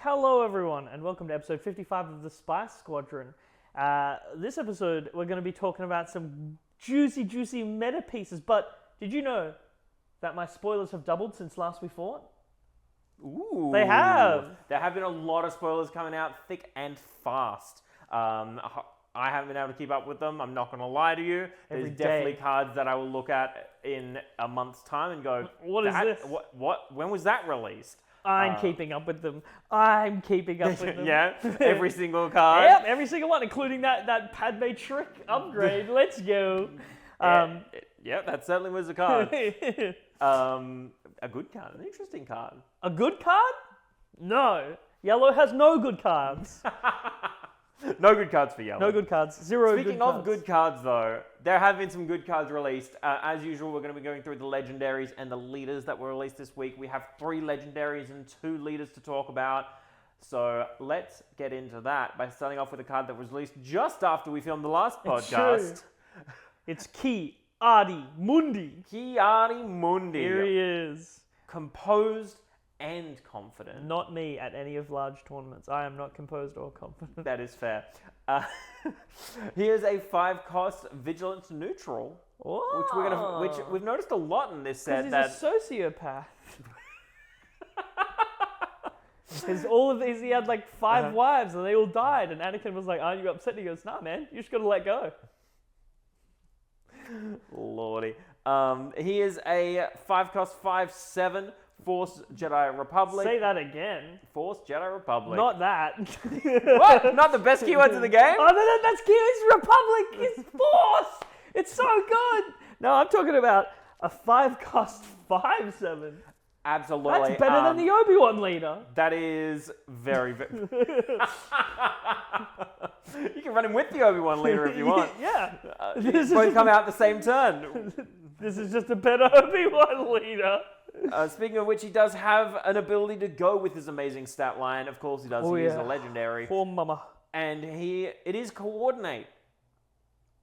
Hello everyone and welcome to episode 55 of the Squadron. This episode we're going to be talking about some juicy meta pieces, but did you know that my spoilers have doubled since last we fought? Ooh. They have! There have been a lot of spoilers coming out thick and fast. I haven't been able to keep up with them, I'm not going to lie to you. There's definitely cards that I will look at in a month's time and go, What is this? What? When was that released? I'm keeping up with them. I'm keeping up with them. Yeah, every single card. Yep, every single one, including that Padme trick upgrade. Let's go. Yeah, that certainly was a card. A good card, an interesting card. A good card? No. Yellow has no good cards. No good cards for yellow. No good cards. Zero Speaking good cards. of good cards, though, there have been some good cards released. As usual, we're going to be going through the legendaries and the leaders that were released this week. We have 3 legendaries and 2 leaders to talk about. So let's get into that by starting off with a card that was released just after we filmed the last podcast. It's Ki Adi Mundi. Ki Adi Mundi. Here he is. Composed and confident. Not me at any of large tournaments. I am not composed or confident. That is fair. He is a 5-cost vigilance neutral, which we've noticed a lot in this set. He's a sociopath. He had like 5 wives and they all died. And Anakin was like, "Aren't you upset?" And he goes, "Nah, man, you just gotta let go." Lordy. He is a 5-cost 5/7 Force Jedi Republic. Say that again. Force Jedi Republic. Not that. What? Not the best keywords in the game? Oh, no, that's key. It's Republic. It's Force. It's so good. No, I'm talking about a 5-cost 5/7. Absolutely. That's better than the Obi-Wan leader. That is very... You can run him with the Obi-Wan leader if you want. Yeah. Both come out the same turn. This is just a better Obi-Wan leader. Speaking of which, he does have an ability to go with his amazing stat line. Of course he does. He is a legendary. Poor mama. And it is Coordinate,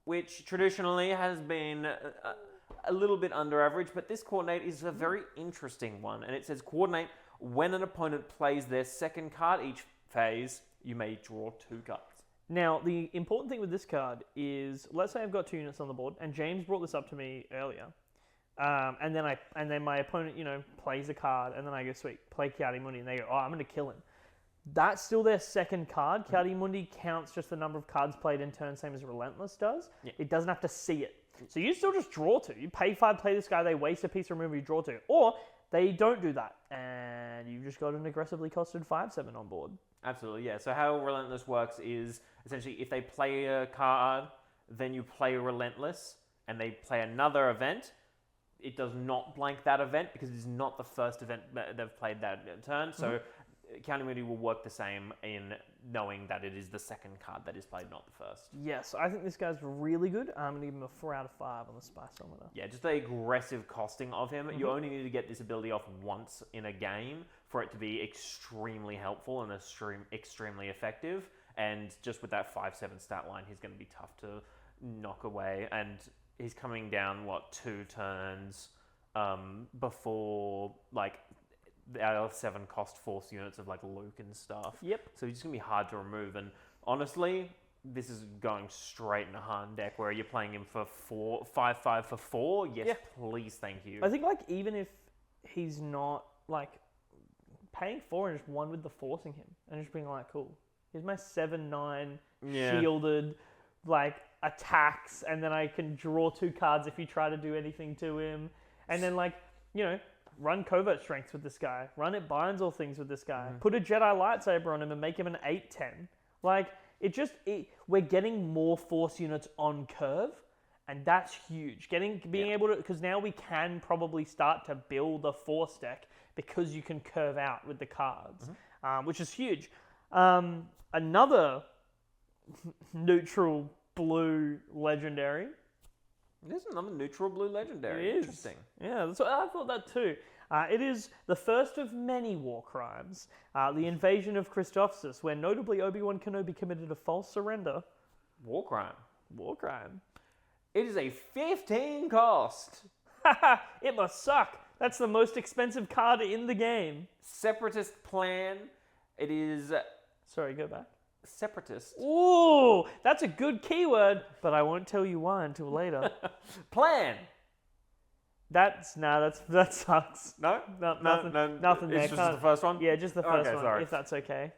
which traditionally has been a little bit under average, but this Coordinate is a very interesting one. And it says, Coordinate, when an opponent plays their second card each phase, you may draw 2 cards. Now, the important thing with this card is, let's say I've got 2 units on the board, and James brought this up to me earlier. And then my opponent, plays a card, and then I go, sweet, play Ki Adi Mundi, and they go, oh, I'm going to kill him. That's still their second card. Ki Adi Mundi counts just the number of cards played in turn, same as Relentless does. Yeah. It doesn't have to see it. So you still just draw 2. You pay 5, play this guy, they waste a piece, remove, you draw 2. Or they don't do that, and you've just got an aggressively costed 5/7 on board. Absolutely, yeah. So how Relentless works is, essentially, if they play a card, then you play Relentless, and they play another event, it does not blank that event because it's not the first event that they've played that turn. So Ki Adi Mundi will work the same in knowing that it is the second card that is played, not the first. Yes, I think this guy's really good. I'm going to give him a 4 out of 5 on the Spiceometer. Yeah, just the aggressive costing of him. You only need to get this ability off once in a game for it to be extremely helpful and extremely effective. And just with that 5/7 stat line, he's going to be tough to knock away. And he's coming down, 2 turns before, our 7-cost Force units of, Luke and stuff. Yep. So he's just going to be hard to remove. And honestly, this is going straight in a Han deck where you're playing him for 5/5 for 4. Yes, please, thank you. I think, even if he's not, paying 4 and just 1 with the forcing him and just being cool. Here's my 7/9 shielded, attacks, and then I can draw 2 cards if you try to do anything to him. And then, run Covert Strength with this guy. Run It Binds All Things with this guy. Put a Jedi Lightsaber on him and make him an 8/10. We're getting more Force units on curve, and that's huge. Being able to, because now we can probably start to build a Force deck because you can curve out with the cards, which is huge. Another neutral blue legendary. There's another neutral blue legendary. It is. Interesting. Yeah, that's what, I thought that too. It is the first of many war crimes, the invasion of Christophsis, where notably Obi-Wan Kenobi committed a false surrender. War crime. War crime. It is a 15 cost. It must suck. That's the most expensive card in the game. Separatist plan It is Sorry, go back. separatist. Ooh, that's a good keyword, but I won't tell you why until later. Plan. That sucks. No? Nothing there. It's just the first one? Yeah, just the first one, sorry. if that's okay.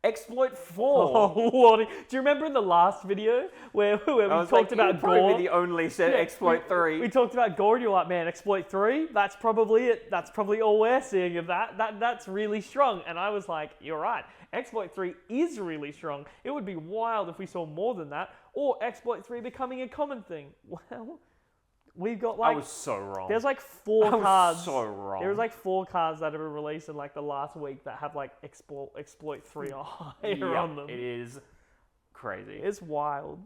Exploit 4. Oh, Lordy. Do you remember in the last video where we talked about probably Gore? the only set exploit 3. We talked about Gore and you're like, man, exploit 3, that's probably it. That's probably all we're seeing of that. That's really strong. And I was like, you're right. Exploit 3 is really strong. It would be wild if we saw more than that. Or exploit 3 becoming a common thing. Well, we've got I was so wrong. There's like 4 cards. I was so wrong. There's like 4 cards that have been released in like the last week that have like exploit 3 or higher on them. It is crazy. It's wild.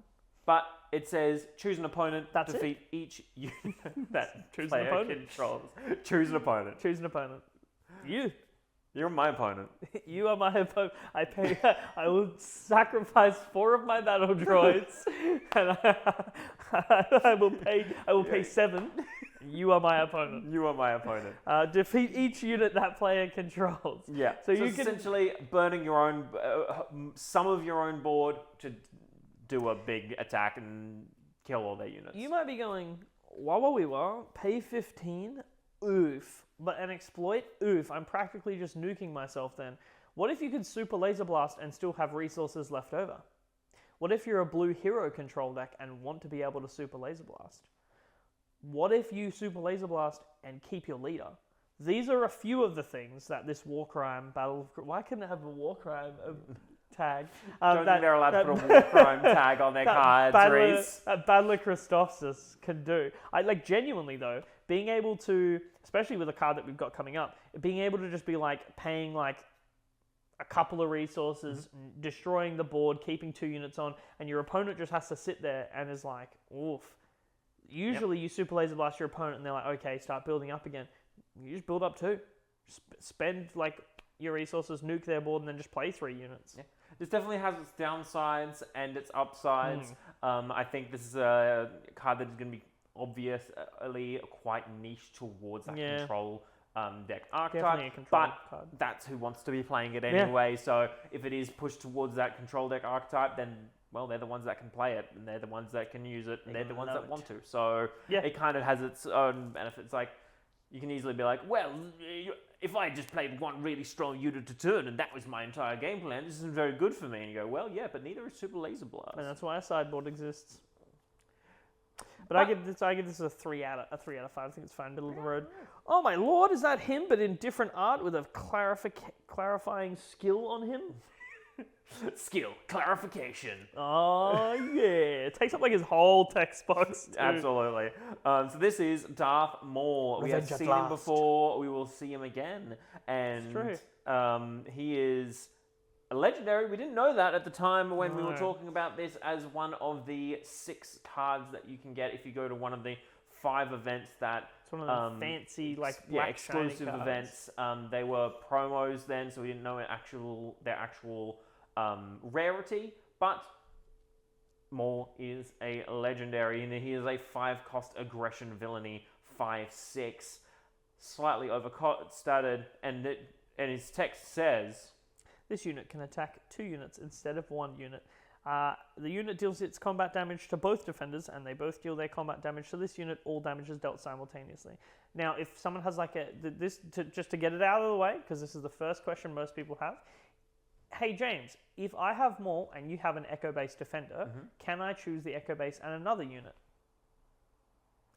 But it says choose an opponent, That's defeat each unit that Choose an player opponent. controls. Choose an opponent. Choose an opponent. You're my opponent. You are my opponent. I will sacrifice 4 of my battle droids, and I will pay 7. You are my opponent. You are my opponent. Defeat each unit that player controls. Yeah. So you it's can essentially burning your own, some of your own board to do a big attack and kill all their units. You might be going, wah, pay 15? Oof. But an exploit? Oof. I'm practically just nuking myself then. What if you could super laser blast and still have resources left over? What if you're a blue hero control deck and want to be able to super laser blast? What if you super laser blast and keep your leader? These are a few of the things that this war crime battle... Why couldn't it have a war crime tag? Don't think they're allowed to put a war crime tag on their cards, Reese. Battler Christophsis can do. Genuinely though, being able to, especially with a card that we've got coming up, being able to just be like paying like a couple of resources, destroying the board, keeping 2 units on, and your opponent just has to sit there and is like, oof. Usually you super laser blast your opponent and they're like, okay, start building up again. You just build up 2. Spend like your resources, nuke their board, and then just play 3 units. Yeah. This definitely has its downsides and its upsides. I think this is a card that is going to be obviously quite niche towards that control deck archetype. Definitely a control card. That's who wants to be playing it anyway. So if it is pushed towards that control deck archetype, then well, they're the ones that can play it, and they're the ones that can use it, and they're the ones that want to. So it kind of has its own benefits. Like you can easily be like, well, if I just played one really strong unit to turn and that was my entire game plan, this isn't very good for me. And you go, well, yeah, but neither is Super Laser Blast. And that's why a sideboard exists. But I give this a 3 out of 5. I think it's fine, middle of the road. Oh my lord, is that him, but in different art with a clarifying skill on him? Skill, clarification. Oh yeah, it takes up like his whole text box too. Absolutely. So this is Darth Maul. We have seen him before. We will see him again, and he is a legendary. We didn't know that at the time when we were talking about this as one of the 6 cards that you can get if you go to one of the 5 events that. It's one of the fancy black exclusive events. They were promos then, so we didn't know their actual rarity, but Maul is a legendary, and he is a 5-cost aggression villainy, 5/6, slightly overstated, and his text says, this unit can attack 2 units instead of 1 unit. The unit deals its combat damage to both defenders, and they both deal their combat damage to this unit. All damage is dealt simultaneously. Now, if someone has just to get it out of the way, because this is the first question most people have. Hey James, if I have Maul and you have an Echo-based defender, can I choose the Echo-base and another unit?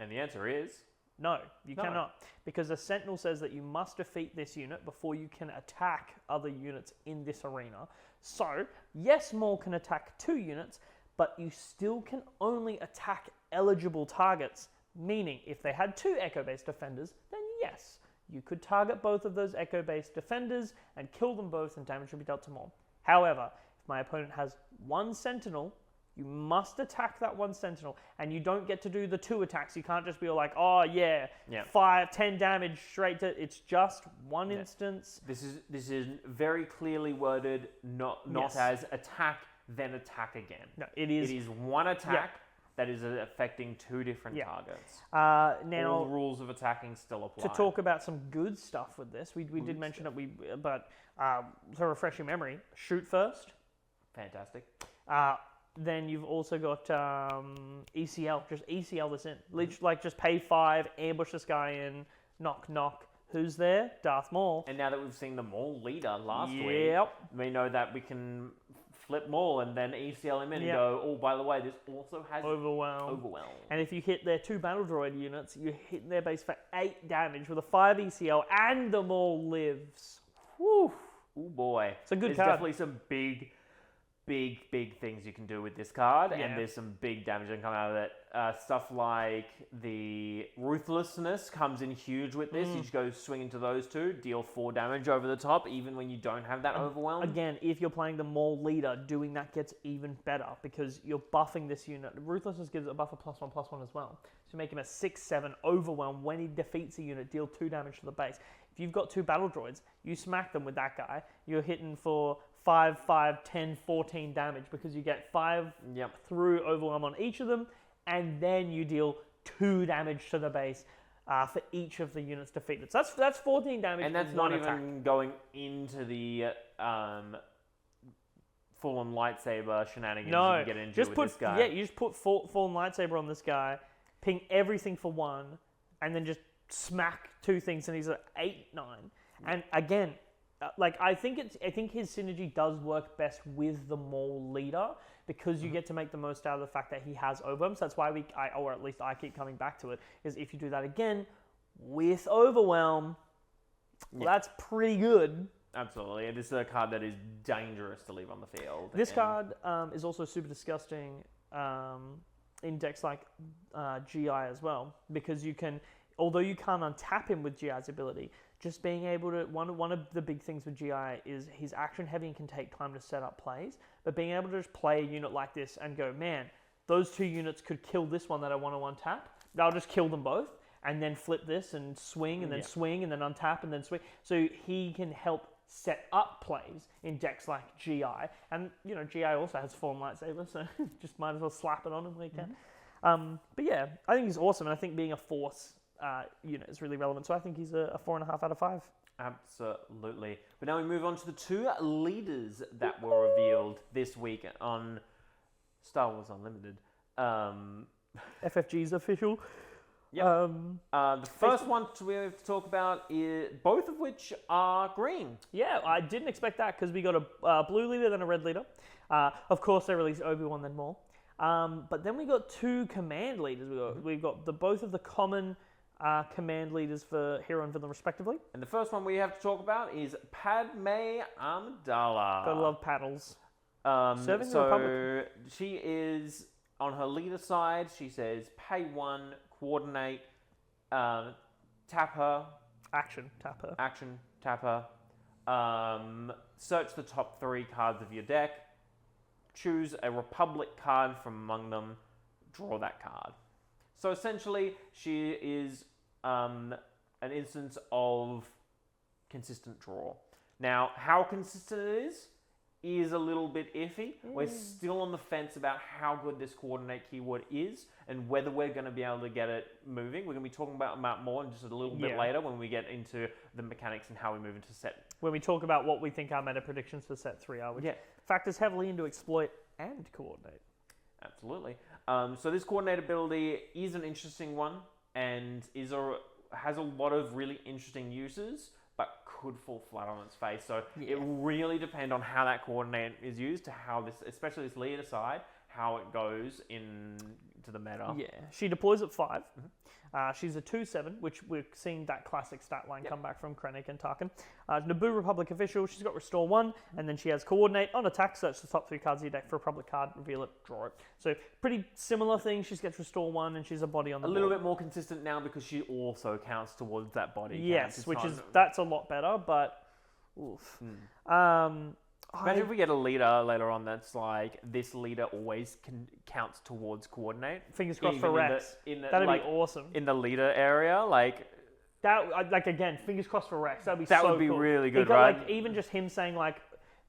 And the answer is... No, you cannot. Because the Sentinel says that you must defeat this unit before you can attack other units in this arena. So, yes, Maul can attack 2 units, but you still can only attack eligible targets. Meaning, if they had 2 Echo-based defenders, then yes, you could target both of those Echo-based defenders and kill them both, and damage would be dealt to Maul. However, if my opponent has 1 Sentinel, you must attack that 1 Sentinel, and you don't get to do the 2 attacks. You can't just be like, oh yeah, 10 damage straight to... It's just 1 instance. This is very clearly worded, not as attack, then attack again. No, it is... It is 1 attack that is affecting 2 different targets. Now, all the rules of attacking still apply. To talk about some good stuff with this, we did mention it. But to refresh your memory, shoot first. Fantastic. Then you've also got ECL. Just ECL this in. Like just pay 5, ambush this guy in, knock knock. Who's there? Darth Maul. And now that we've seen the Maul leader last week, we know that we can flip Maul and then ECL him in and go, oh, by the way, this also has Overwhelm. And if you hit their 2 battle droid units, you're hitting their base for 8 damage with a 5 ECL and the Maul lives. Whew. Oh boy. It's a good There's card. Definitely some big things you can do with this card, and there's some big damage that can come out of it. Stuff like the Ruthlessness comes in huge with this. You just go swing into those 2, deal 4 damage over the top, even when you don't have that Overwhelm. Again, if you're playing the Maul leader, doing that gets even better because you're buffing this unit. Ruthlessness gives a buff of +1/+1 as well. So make him a 6/7 Overwhelm. When he defeats a unit, deal 2 damage to the base. If you've got 2 battle droids, you smack them with that guy, you're hitting for 5, 10, 14 damage because you get 5 through Overwhelm on each of them, and then you deal 2 damage to the base for each of the units defeated. So that's 14 damage. And that's not even going into the full-on lightsaber shenanigans you can get into with this guy. Yeah, you just put full-on lightsaber on this guy, ping everything for 1, and then just smack 2 things, and he's at 8, 9. And again, I think his synergy does work best with the Maul leader because you get to make the most out of the fact that he has Overwhelm. So that's why or at least I keep coming back to it, is if you do that again with Overwhelm, that's pretty good. Absolutely. It is a card that is dangerous to leave on the field. This card is also super disgusting in decks like GI as well, because you can, although you can't untap him with GI's ability, just being able to, one of the big things with GI is he's action heavy and can take time to set up plays, but being able to just play a unit like this and go, man, those 2 units could kill this one that I want to untap, I'll just kill them both, and then flip this and swing, and then swing, and then untap, and then swing. So he can help set up plays in decks like GI, and GI also has Fallen Lightsaber, so just might as well slap it on him when you can. But yeah, I think he's awesome, and I think being a force unit is really relevant. So I think he's a 4.5 out of 5. Absolutely. But now we move on to the 2 leaders that were revealed this week on Star Wars Unlimited. FFG's official. Yep. The first one we have to talk about is both of which are green. Yeah, I didn't expect that because we got a blue leader then a red leader. Of course, they released Obi-Wan then Maul. But then we got 2 command leaders. We've got both of the common command leaders for hero and villain respectively. And the first one we have to talk about is Padme Amidala. Gotta love paddles. Serving the Republic. She is on her leader side. She says pay 1, coordinate, tap her. Action, tap her. Action, tap her. Search the top 3 cards of your deck. Choose a Republic card from among them. Draw that card. So essentially, she is an instance of consistent draw. Now, how consistent it is a little bit iffy. We're still on the fence about how good this coordinate keyword is and whether we're going to be able to get it moving. We're going to be talking about more in just a little bit later when we get into the mechanics and how we move into set. When we talk about what we think our meta predictions for set 3 are, which factors heavily into exploit and coordinate. Absolutely. So this coordinate ability is an interesting one and has a lot of really interesting uses, but could fall flat on its face. So it will really depend on how that coordinate is used to how this, especially this leader side, how it goes into the meta. Yeah, she deploys at 5. She's a 2/7, which we're seeing that classic stat line come back from Krennic and Tarkin. Naboo Republic official, she's got Restore 1, and then she has Coordinate. On attack, search the top 3 cards of your deck for a Republic card, reveal it, draw it. So pretty similar thing. She gets Restore 1, and she's a body on the board. A little bit more consistent now because she also counts towards that body. Yes, that's a lot better, but oof. Imagine if we get a leader later on that's like, this leader always counts towards coordinate. Fingers crossed for Rex. That'd be awesome. In the leader area, that, again, fingers crossed for Rex. That'd be that so would be cool. really good, right? Even just him saying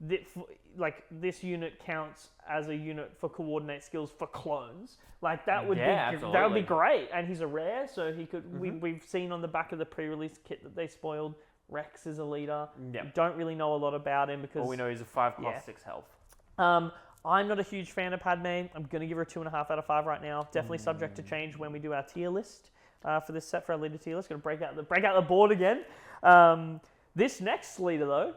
this unit counts as a unit for coordinate skills for clones. Like that would absolutely. that would be great. And he's a rare, so he could. We've seen on the back of the pre-release kit that they spoiled. Rex is a leader. Yep. We don't really know a lot about him because all we know is a 5 cost 6 health. I'm not a huge fan of Padme. I'm going to give her a 2.5 out of 5 right now. Definitely subject to change when we do our tier list for this set, for our leader tier list. Going to break out the board again. This next leader, though,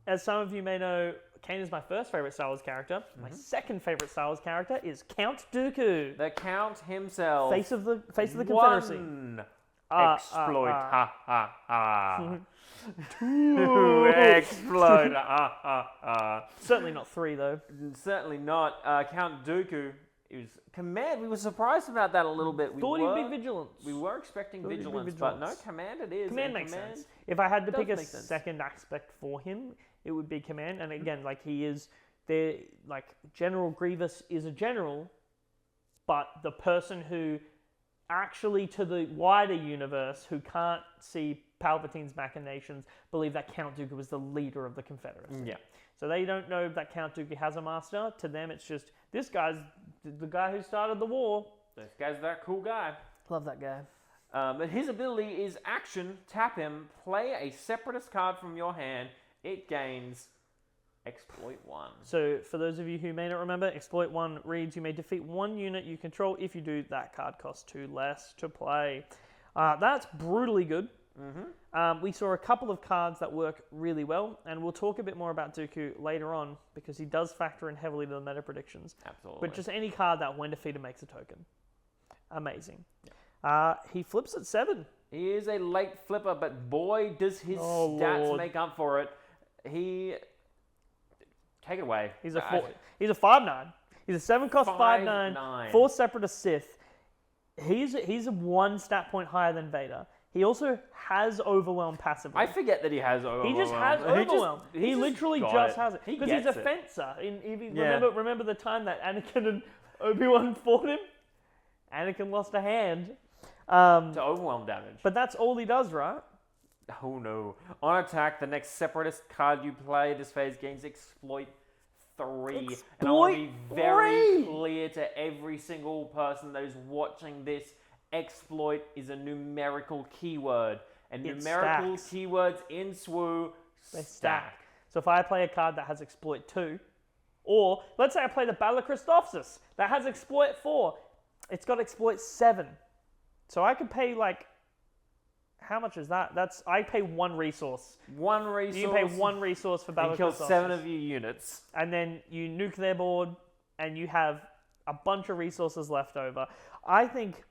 as some of you may know, Kaine is my first favorite Star Wars character. My second favorite Star Wars character is Count Dooku. The Count himself. Face of the Confederacy. One exploit. Ha ha ha. 2 exploit. Ha ha ha. Certainly not 3, though. Certainly not. Count Dooku is command. We were surprised about that a little bit. Thought he'd be vigilance. We were expecting vigilance, but no, command it is. Command makes sense. If I had to pick a second aspect for him, it would be command. And again, like he is there, like General Grievous is a general, but the person who actually, to the wider universe, who can't see Palpatine's machinations, believe that Count Dooku was the leader of the Confederacy. Yeah. So they don't know that Count Dooku has a master. To them, it's just, this guy's the guy who started the war. This guy's that cool guy. Love that guy. But his ability is action, tap him, play a separatist card from your hand. It gains exploit 1. So for those of you who may not remember, exploit 1 reads, you may defeat 1 unit you control. If you do, that card costs 2 less to play. That's brutally good. We saw a couple of cards that work really well, and we'll talk a bit more about Dooku later on because he does factor in heavily to the meta predictions. Absolutely. But just any card that when defeated makes a token. Amazing. He flips at 7. He is a late flipper, but boy, does his stats make up for it. Take it away. He's a 5/9. He's a 7 cost 5/9. 4 separatist Sith. He's 1 stat point higher than Vader. He also has Overwhelm passively. I forget that he has Overwhelm. He just has Overwhelm. He literally just has it. Because he's a fencer. Remember the time that Anakin and Obi-Wan fought him? Anakin lost a hand. To Overwhelm damage. But that's all he does, right? Oh no. On attack, the next separatist card you play this phase gains exploit 3. And I want to be very clear to every single person that is watching this. Exploit is a numerical keyword. And numerical keywords in SWU stack. So if I play a card that has exploit 2, or let's say I play the Battle of Christophsis that has exploit 4, it's got exploit 7. So I could pay how much is that? I pay 1 resource. 1 resource. You pay 1 resource for Battle of Christophsis. And kill 7 of your units. And then you nuke their board, and you have a bunch of resources left over. I think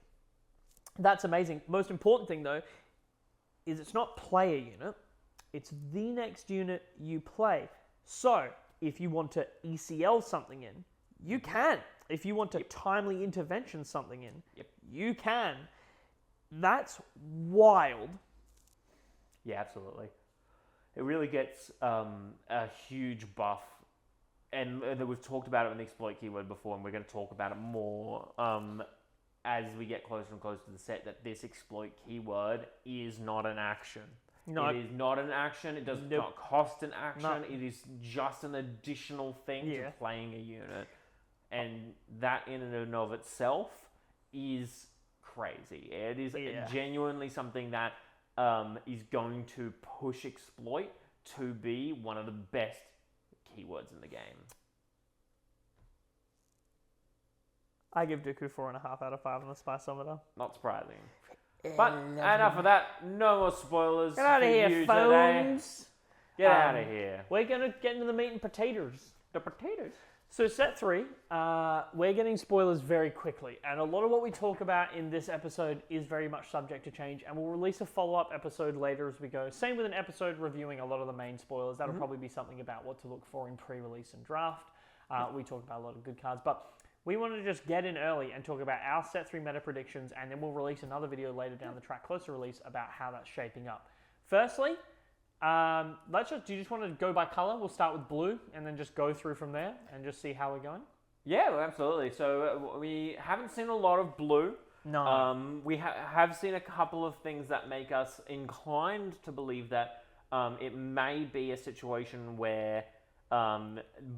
that's amazing. Most important thing, though, is it's not play a unit. It's the next unit you play. So if you want to ECL something in, you can. If you want to timely intervention something in, you can. That's wild. Yeah, absolutely. It really gets a huge buff. And we've talked about it in the exploit keyword before, and we're going to talk about it more as we get closer and closer to the set, that this exploit keyword is not an action. No. It is not an action. It does not cost an action. No. It is just an additional thing to playing a unit. And that in and of itself is crazy. It is genuinely something that is going to push exploit to be one of the best keywords in the game. I give Dooku 4.5 out of 5 on the Spiceometer. Not surprising. But enough of that. No more spoilers. Get out of here, phones. Get out of here. We're going to get into the meat and potatoes. The potatoes. So set 3, we're getting spoilers very quickly. And a lot of what we talk about in this episode is very much subject to change. And we'll release a follow-up episode later as we go. Same with an episode reviewing a lot of the main spoilers. That'll probably be something about what to look for in pre-release and draft. We talk about a lot of good cards. But we wanted to just get in early and talk about our set 3 meta predictions, and then we'll release another video later down the track, closer release, about how that's shaping up. Firstly, do you just want to go by color? We'll start with blue and then just go through from there and just see how we're going. Yeah, well, absolutely. So we haven't seen a lot of blue. No. We have seen a couple of things that make us inclined to believe that it may be a situation where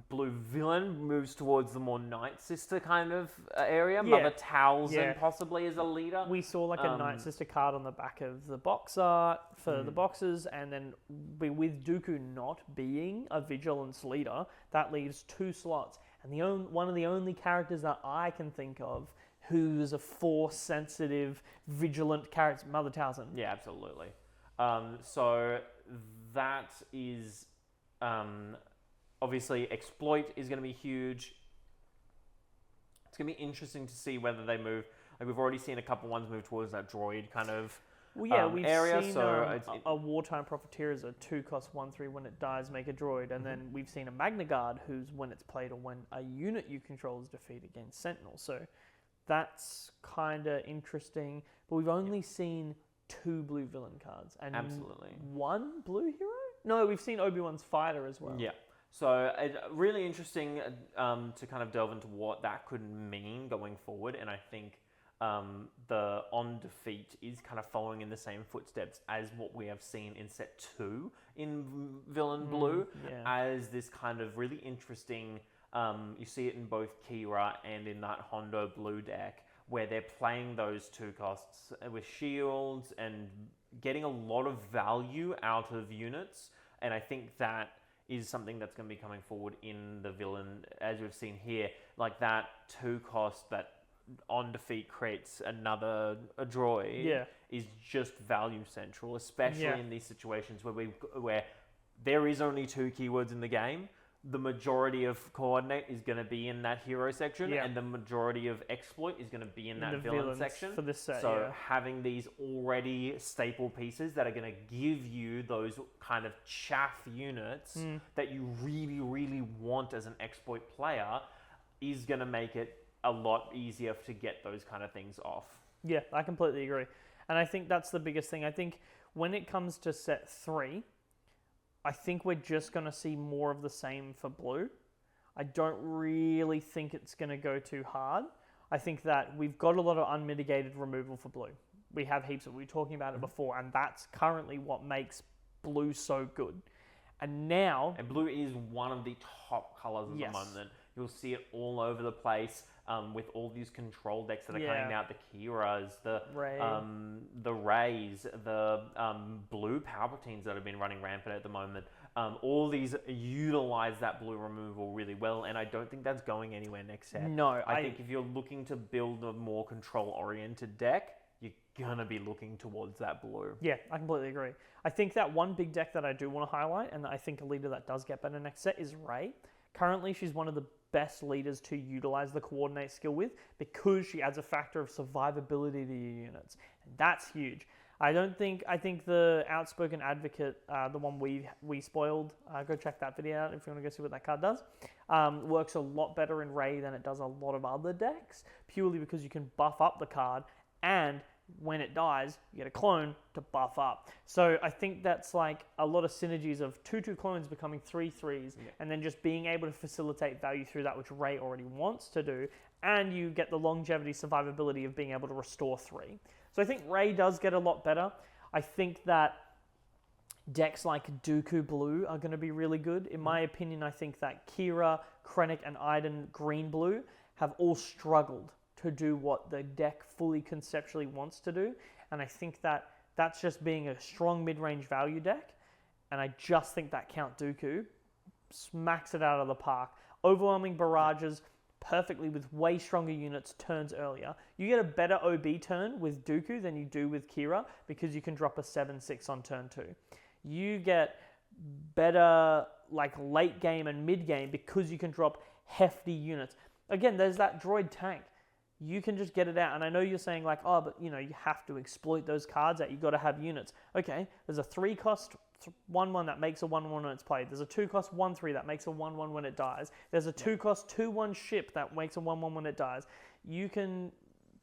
blue villain moves towards the more Night Sister kind of area. Yeah. Mother Talzin Yeah. possibly as a leader. We saw like a Night Sister card on the back of the box art for the boxes, and then with Dooku not being a Vigilance leader, that leaves 2 slots. And one of the only characters that I can think of who's a Force-sensitive, vigilant character, Mother Talzin. Yeah, absolutely. So that is... obviously, exploit is going to be huge. It's going to be interesting to see whether they move. Like we've already seen a couple ones move towards that droid kind of We've area. seen a wartime profiteer is a 2-cost 1/3 when it dies, make a droid, and then we've seen a Magna Guard who's when it's played or when a unit you control is defeated against Sentinel. So that's kind of interesting. But we've only seen 2 blue villain cards and absolutely 1 blue hero. No, we've seen Obi-Wan's fighter as well. Yeah. So really interesting to kind of delve into what that could mean going forward. And I think the on defeat is kind of following in the same footsteps as what we have seen in set 2 in Villain Blue, as this kind of really interesting, you see it in both Kira and in that Hondo Blue deck, where they're playing those 2 costs with shields and getting a lot of value out of units. And I think that is something that's going to be coming forward in the villain, as we've seen here. Like that 2 cost that on defeat creates a droid is just value central, especially in these situations where there is only 2 keywords in the game. The majority of coordinate is going to be in that hero section, and the majority of exploit is going to be in that villain section. For this set, so having these already staple pieces that are going to give you those kind of chaff units that you really, really want as an exploit player is going to make it a lot easier to get those kind of things off. Yeah, I completely agree. And I think that's the biggest thing. I think when it comes to set 3, I think we're just going to see more of the same for blue. I don't really think it's going to go too hard. I think that we've got a lot of unmitigated removal for blue. We have heaps of, we were talking about it before, and that's currently what makes blue so good. And now... And blue is one of the top colours at the moment. You'll see it all over the place with all these control decks that are coming out. The Kiras, the Rays, the blue Palpatines that have been running rampant at the moment. All these utilize that blue removal really well, and I don't think that's going anywhere next set. No. I think if you're looking to build a more control-oriented deck, you're going to be looking towards that blue. Yeah, I completely agree. I think that one big deck that I do want to highlight, and I think a leader that does get better next set, is Rey. Currently, she's one of the best leaders to utilize the coordinate skill with, because she adds a factor of survivability to your units. And that's huge. I think the Outspoken Advocate, the one we spoiled, go check that video out if you want to go see what that card does, works a lot better in Rey than it does a lot of other decks, purely because you can buff up the card, and when it dies, you get a clone to buff up. So I think that's like a lot of synergies of 2/2 clones becoming 3/3s, and then just being able to facilitate value through that, which Rey already wants to do, and you get the longevity, survivability of being able to restore 3. So I think Rey does get a lot better. I think that decks like Dooku Blue are going to be really good. In my opinion, I think that Kira, Krennic, and Iden Green Blue have all struggled to do what the deck fully conceptually wants to do. And I think that that's just being a strong mid-range value deck. And I just think that Count Dooku smacks it out of the park. Overwhelming barrages perfectly with way stronger units turns earlier. You get a better OB turn with Dooku than you do with Kira, because you can drop a 7/6 on turn 2. You get better like late game and mid game because you can drop hefty units. Again, there's that droid tank. You can just get it out. And I know you're saying like, oh, but you have to exploit those cards out. You've got to have units. Okay, there's a 3-cost 1/1 that makes a 1/1 when it's played. There's a 2-cost 1/3 that makes a 1/1 when it dies. There's a 2-cost 2/1 ship that makes a 1/1 when it dies. You can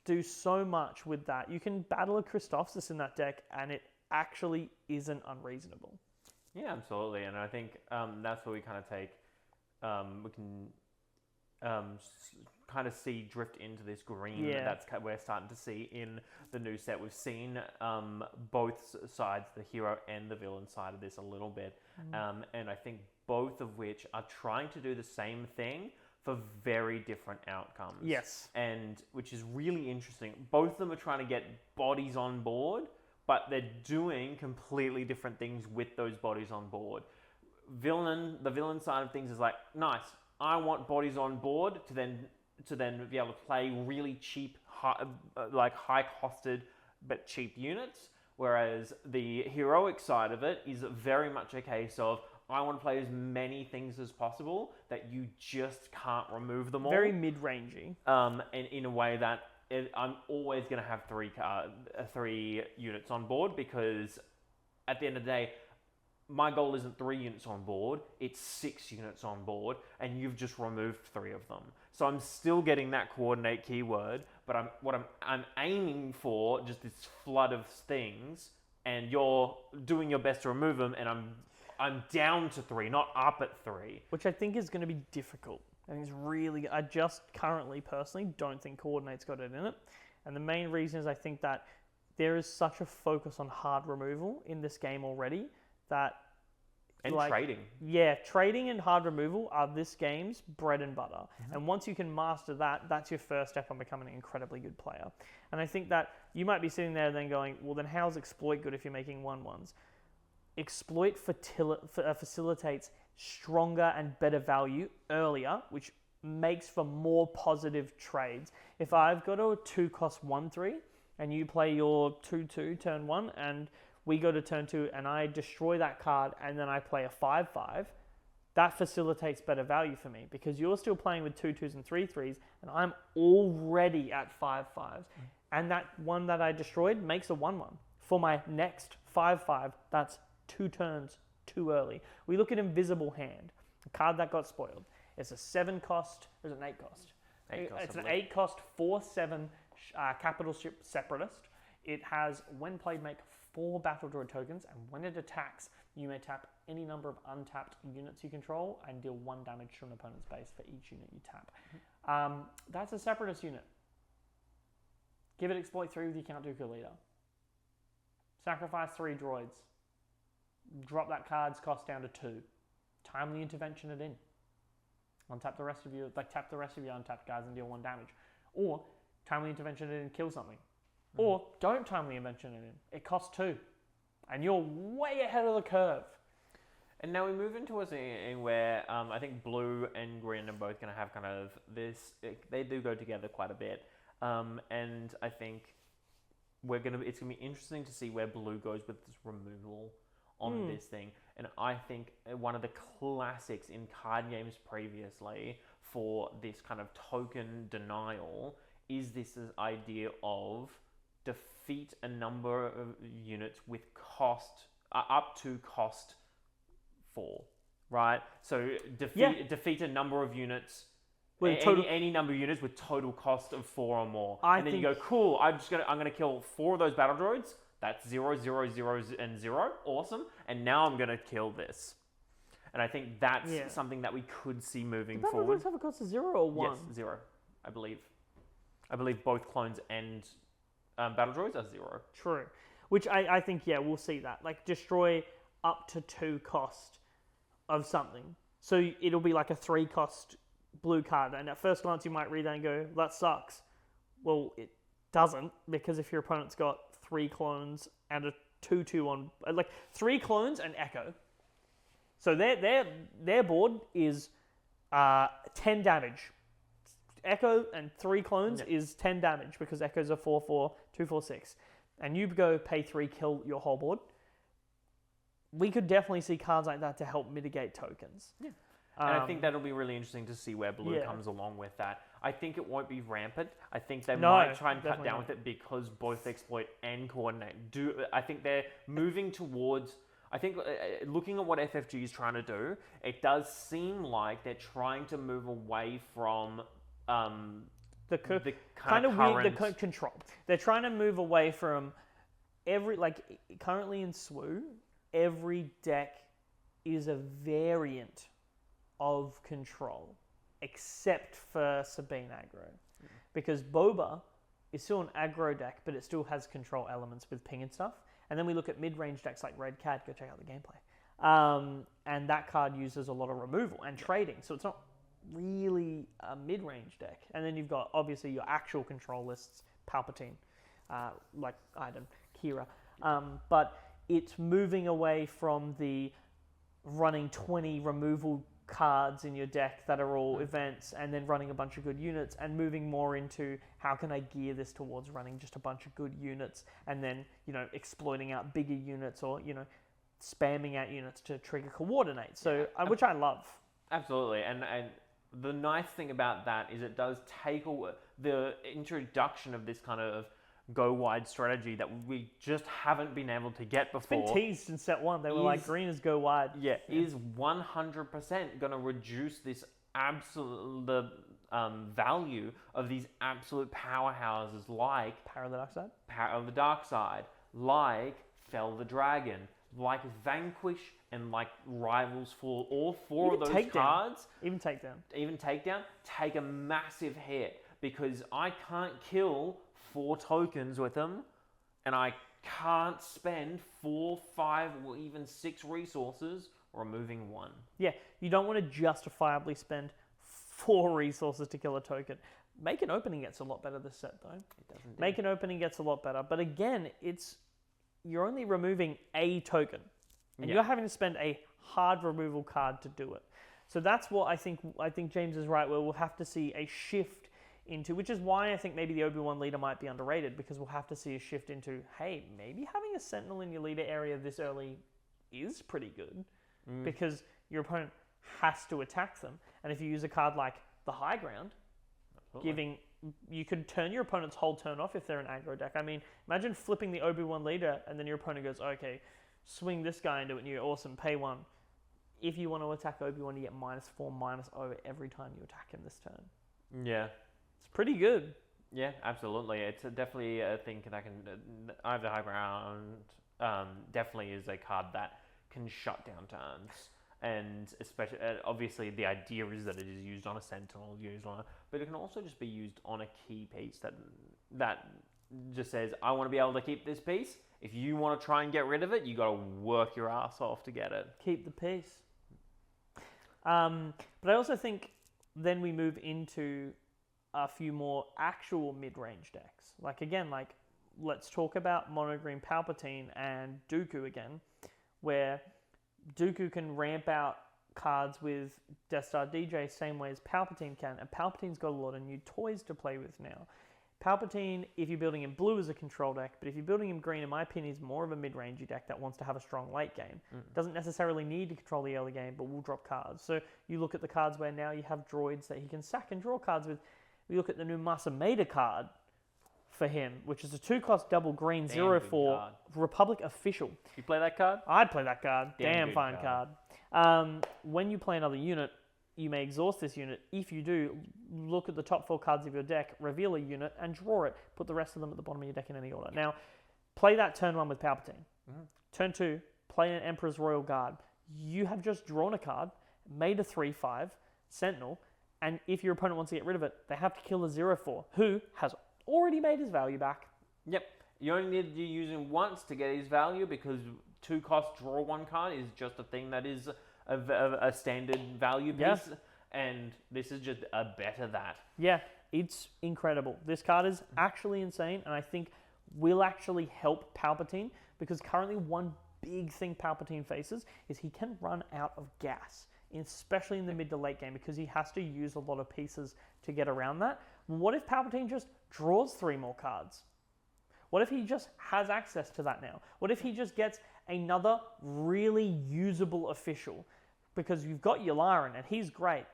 do so much with that. You can battle a Christophsis in that deck, and it actually isn't unreasonable. Yeah, absolutely. And I think that's where we kind of take, we can kind of see drift into this green. Yeah. We're starting to see in the new set. We've seen both sides, the hero and the villain side of this a little bit, and I think both of which are trying to do the same thing for very different outcomes. Yes. And which is really interesting. Both of them are trying to get bodies on board, but they're doing completely different things with those bodies on board. The villain side of things is like, nice, I want bodies on board to then be able to play really cheap, high-costed but cheap units. Whereas the heroic side of it is very much a case of, I want to play as many things as possible that you just can't remove them all. Very mid-rangey. And in a way that I'm always going to have three units on board, because at the end of the day, my goal isn't 3 units on board, it's 6 units on board, and you've just removed 3 of them. So I'm still getting that coordinate keyword, but I'm aiming for just this flood of things, and you're doing your best to remove them, and I'm down to 3, not up at 3. Which I think is going to be difficult. I think it's really... I just currently, personally, don't think Coordinate's got it in it. And the main reason is I think that there is such a focus on hard removal in this game already that... And trading. Yeah, trading and hard removal are this game's bread and butter. Mm-hmm. And once you can master that, that's your first step on becoming an incredibly good player. And I think that you might be sitting there then going, well, then how's Exploit good if you're making 1/1s? Exploit facilitates stronger and better value earlier, which makes for more positive trades. If I've got a 2-cost 1/3 and you play your 2/2 turn 1 and we go to turn 2 and I destroy that card and then I play a 5/5, that facilitates better value for me because you're still playing with 2/2s and 3/3s and I'm already at 5/5s. And that one that I destroyed makes a 1/1. For my next 5/5, that's 2 turns too early. We look at Invisible Hand, a card that got spoiled. It's a 7-cost, or is it an 8-cost? It's an 8-cost 4/7 capital ship separatist. It has, when played, make 4 battle droid tokens, and when it attacks, you may tap any number of untapped units you control and deal 1 damage to an opponent's base for each unit you tap. That's a separatist unit. Give it Exploit 3 with your Count Dooku leader. Sacrifice 3 droids. Drop that card's cost down to 2. Timely intervention it in. Untap the rest of your, tap the rest of your untapped guys and deal 1 damage. Or timely intervention it in and kill something. Or don't timely intervention it in. It costs 2. And you're way ahead of the curve. And now we move into a scene where I think blue and green are both going to have kind of this, they do go together quite a bit. And I think it's going to be interesting to see where blue goes with this removal on this thing. And I think one of the classics in card games previously for this kind of token denial is this idea of defeat a number of units with cost up to cost 4, right? So defeat a number of units, with any number of units with total cost of 4 or more. And then you go, cool, I'm gonna kill 4 of those battle droids. That's 0, 0, 0, and 0. Awesome. And now I'm gonna kill this. And I think that's something that we could see moving forward. Battle droids have a cost of 0 or 1? Yes, 0. I believe both clones and battle droids are 0. True. Which I think, we'll see that. Like, destroy up to 2 cost of something. So it'll be like a 3-cost blue card. And at first glance, you might read that and go, that sucks. Well, it doesn't, because if your opponent's got 3 clones and a 2/2 on... Like, 3 clones and Echo. So their board is 10 damage. Echo and 3 clones is 10 damage because Echo's a 4/4, 2/4/6. And you go pay 3, kill your whole board. We could definitely see cards like that to help mitigate tokens. Yeah. And I think that'll be really interesting to see where blue comes along with that. I think it won't be rampant. I think they might try and cut down with it because both Exploit and Coordinate do. I think they're moving towards... I think looking at what FFG is trying to do, it does seem like they're trying to move away from... the control. They're trying to move away from currently in SWU, every deck is a variant of control. except for Sabine aggro. Because Boba is still an aggro deck, but it still has control elements with ping and stuff. And then we look at mid-range decks like Red Cat, go check out the gameplay. And that card uses a lot of removal and trading, so it's not really a mid-range deck. And then you've got, obviously, your actual control lists, Palpatine, like Iden, Kira. But it's moving away from the running 20 removal cards in your deck that are all events and then running a bunch of good units, and moving more into how can I gear this towards running just a bunch of good units and then, exploiting out bigger units, or, spamming out units to trigger coordinate. So, which I love. Absolutely. And the nice thing about that is it does take the introduction of this kind of go wide strategy that we just haven't been able to get before. It's been teased in set 1. They were like, green is go wide. Yeah, is 100% going to reduce this absolute value of these absolute powerhouses like Power of the Dark Side. Power of the Dark Side, like Fell the Dragon, like Vanquish, and like Rivals for all 4 of those cards. Even Takedown. Take a massive hit because I can't kill 4 tokens with them, and I can't spend 4, 5, or even 6 resources removing 1. Yeah, you don't want to justifiably spend 4 resources to kill a token. Make an Opening gets a lot better this set, though. It doesn't. Make an Opening gets a lot better, but again, you're only removing a token, and you're having to spend a hard removal card to do it. So that's what I think. I think James is right. Where we'll have to see a shift into, which is why I think maybe the Obi-Wan leader might be underrated, because we'll have to see a shift into, hey, maybe having a Sentinel in your leader area this early is pretty good, because your opponent has to attack them. And if you use a card like the High Ground, you could turn your opponent's whole turn off if they're an aggro deck. I mean, imagine flipping the Obi-Wan leader and then your opponent goes, okay, swing this guy into it and you're awesome, pay 1. If you want to attack Obi-Wan, you get -4, -0 every time you attack him this turn. Yeah. It's pretty good. Yeah, absolutely. It's definitely a thing that can... Eye of the High Ground definitely is a card that can shut down turns. And especially, obviously, the idea is that it is used on a Sentinel, but it can also just be used on a key piece that just says, I want to be able to keep this piece. If you want to try and get rid of it, you got to work your ass off to get it. Keep the piece. But I also think then we move into a few more actual mid-range decks. Let's talk about Mono Green Palpatine and Dooku again, where Dooku can ramp out cards with Death Star DJ same way as Palpatine can, and Palpatine's got a lot of new toys to play with now. Palpatine, if you're building him blue, is a control deck, but if you're building him green, in my opinion, is more of a mid-rangey deck that wants to have a strong late game. Doesn't necessarily need to control the early game, but will drop cards. So you look at the cards where now you have droids that he can sack and draw cards with. We look at the new Masameda card for him, which is a 2-cost double green 0/4 Republic official. You play that card? I'd play that card. Damn fine card. When you play another unit, you may exhaust this unit. If you do, look at the top 4 cards of your deck, reveal a unit, and draw it. Put the rest of them at the bottom of your deck in any order. Now, play that turn 1 with Palpatine. Turn 2, play an Emperor's Royal Guard. You have just drawn a card, made a 3/5 Sentinel, and if your opponent wants to get rid of it, they have to kill the 0/4, who has already made his value back. Yep. You only need to use him once to get his value, because 2-cost draw 1 card is just a thing that is a standard value piece, and this is just a better that. Yeah, it's incredible. This card is actually insane, and I think will actually help Palpatine, because currently one big thing Palpatine faces is he can run out of gas, especially in the mid to late game, because he has to use a lot of pieces to get around that. What if Palpatine just draws 3 more cards? What if he just has access to that now? What if he just gets another really usable official? Because you've got Yularen, and he's great.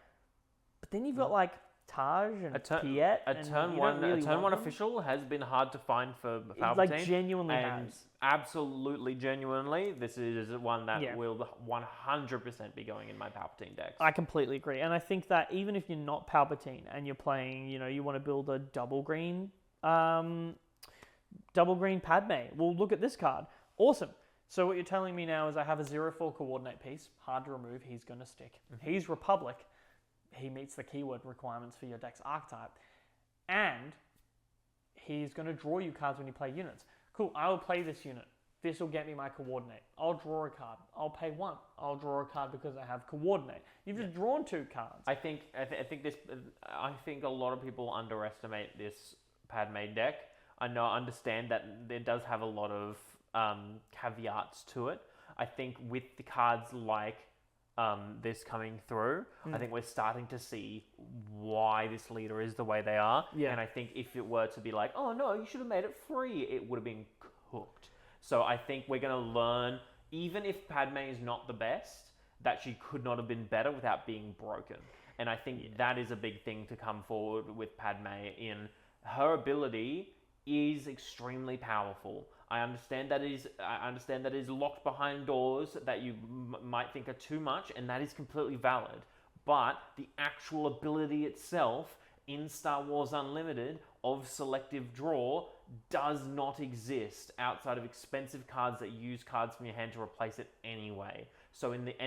But then you've got, Taj and Piet. A turn one official has been hard to find for Palpatine. Genuinely and has. Absolutely, genuinely, this is one that will 100% be going in my Palpatine decks. I completely agree. And I think that even if you're not Palpatine and you're playing, you want to build a double green Padme, well, look at this card. Awesome. So what you're telling me now is I have a 0/4 coordinate piece, hard to remove, he's going to stick. He's Republic. he meets the keyword requirements for your deck's archetype. And he's going to draw you cards when you play units. Cool, I will play this unit. This will get me my coordinate. I'll draw a card. I'll pay 1. I'll draw a card because I have coordinate. You've just drawn 2 cards. I think a lot of people underestimate this Padme deck. I understand that it does have a lot of caveats to it. I think with the cards like this coming through, I think we're starting to see why this leader is the way they are. Yeah. And I think if it were to be like, oh no, you should have made it free, it would have been cooked. So I think we're going to learn, even if Padme is not the best, that she could not have been better without being broken. And I think that is a big thing to come forward with Padme in her ability is extremely powerful. I understand that it is locked behind doors that you might think are too much, and that is completely valid. But the actual ability itself in Star Wars Unlimited of selective draw does not exist outside of expensive cards that use cards from your hand to replace it anyway. So at the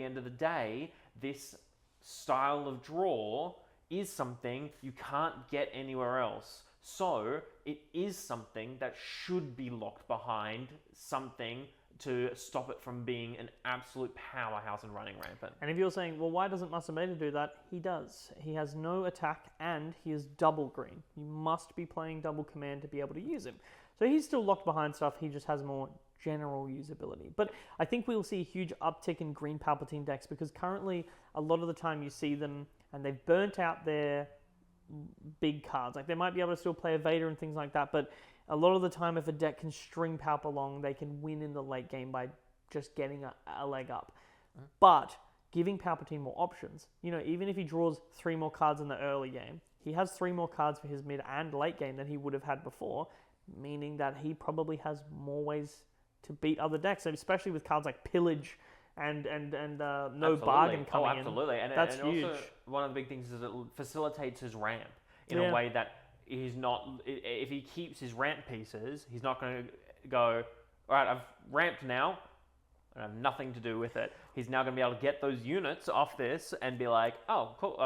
end of the day, this style of draw is something you can't get anywhere else. So it is something that should be locked behind something to stop it from being an absolute powerhouse and running rampant. And if you're saying, well, why doesn't Masameda do that? He does. He has no attack and he is double green. You must be playing double command to be able to use him. So he's still locked behind stuff. He just has more general usability. But I think we'll see a huge uptick in green Palpatine decks because currently a lot of the time you see them and they've burnt out their big cards. Like they might be able to still play a Vader and things like that, but a lot of the time if a deck can string Palp along, they can win in the late game by just getting a leg up. But giving Palpatine more options, even if he draws 3 more cards in the early game, he has 3 more cards for his mid and late game than he would have had before, meaning that he probably has more ways to beat other decks, especially with cards like Pillage and no bargain coming in. Absolutely. And that's and huge. Also, one of the big things is it facilitates his ramp in a way that he's not... If he keeps his ramp pieces, he's not going to go, all right, I've ramped now, and I have nothing to do with it. He's now going to be able to get those units off this and be like, oh, cool,